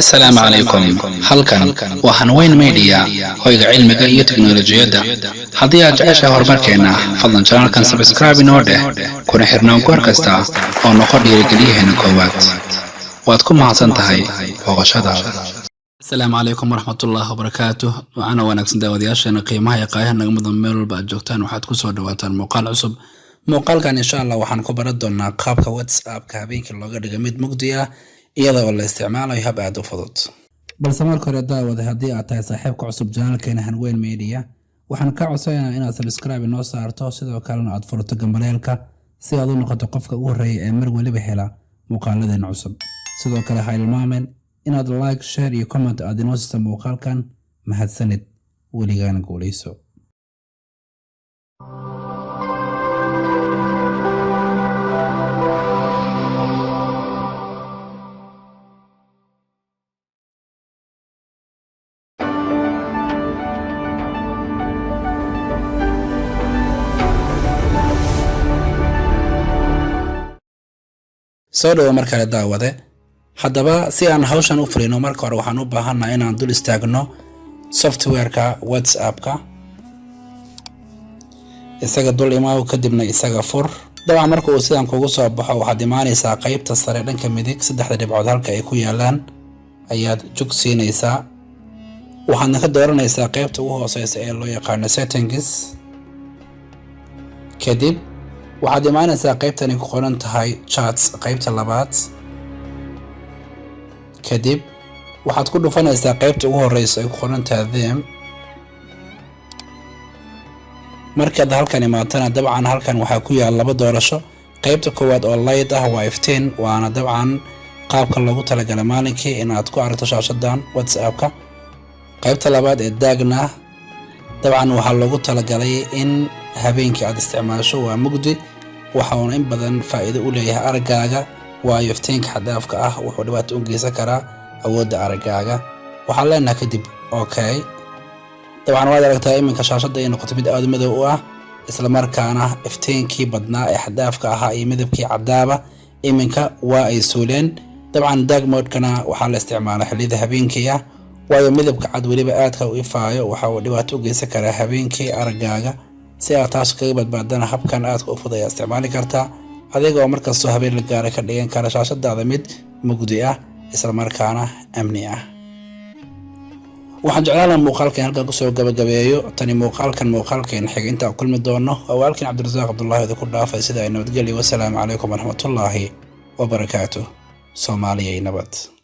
السلام عليكم. halkan waa Hanweyn Media hoyga cilmiga iyo teknoolajiyada. Haddii aad jeceshahay horumarkeena, fadlan channelkan subscribe inoo dheh, kuna xirnaan goor kasta oo noqon dhiirigeliyaheena koowaad. waad ku mahadsan tahay booqashadaada. السلام عليكم ورحمة الله وبركاته. وأنا wanaagsan daawadayaasheena qiimaha iyo qaayaha naga mudan meel walba aad joogtaan waxaad ku soo dhawaataan muuqaal cusub. muuqaalkan insha Allah waxaan ku baran doonaa qaabka WhatsApp-ka habeenkii looga dhigo mid mugdi ah iyadoo la isticmaalayo hab aad u fudud. balse marka hore daawada haddii aad tahay saaxiibka cusub channelkeena Hanweyn Media waxaan ka codsanayaa inaad subscribe inoo saarto sidoo kalena aad furto gambaleelka si aad u noqoto qofka ugu horeeya ee mar waliba hela muuqaaladeena cusub. sidoo kale ha ilmaamin inaad like, share iyo comment aad inoo siiso muuqaalkan. mahadsanid, weligaan guuleyso. soo dhawo mar kale daawade. haddaba si aan hawshan u fulino marka hore waxaan u baahannahay inaan dul istaagno software-ka WhatsApp-ka. isaga dul imaaw kadibna isaga fur. dabcan marka uu sidan kugu soo baxo waxaad imaanaysaa qaybta sare dhanka midig saddexda dhibcood halka ay ku yaalaan ayaad jug siinaysaa. waxaadna ka dooranaysaa qaybta ugu hooseysa ee loo yaqaano settings. kadib waxaad imaanaysaa qaybtani ku qoran tahay chats qaybta labaad. kadib waxaad ku dhufanaysaa qaybta ugu horeysa ay ku qoran tahay them. markaad halkan imaatana dabcan halkan waxaa ku yaal laba doorasho. qaybta koowaad oo light ah waa 15 waana dabcan qaabka loogu talagalay maalinkii inaad ku aragto shaashadan WhatsApp-ka. qaybta labaad ee darkna dabcan waxaa loogu talagalay in habeenkii aad isticmaasho waa mugdi. waxa uu in badan faa'iido u leeyahay aragaaga waayo iftiinka xadaafka ah wuxuu dhibaato u geysan karaa awoodda aragaaga. waxaan leenahay kadib okay. dabcan waad aragtaa iminka shaashadda ay noqoto mid aad u madow u ah isla markaana iftiinkii badnaa ee xadaafka ahaa iyo midabkii cadaaba iminka waa ay suuleen. dabcan dark mode-kana waxaa la isticmaalaa xilliyada habeenkii ah waayo midabka cad weliba aadka u ifaayo waxa uu dhibaato u geysan karaa habeenkii aragaaga. si aad taas kaga badbaadana habkan aadka u fudud ayaa isticmaali kartaa adigoo markastoo habeen la gaara ka dhigan kara shaashadaada mid mugdi ah isla markaana amni ah. waxaan jeclaan muuqaalkan halkan kusoo gabagabeeyo tani muuqaalkan xig inta kulmi doono. awaalkin Cabdirasaaq Cabdullaahi ku dhaafay sida ay nabadgelyo. wassalaamu calaykum waraxmatullaahi wabarakaatuh. Soomaaliya nabad.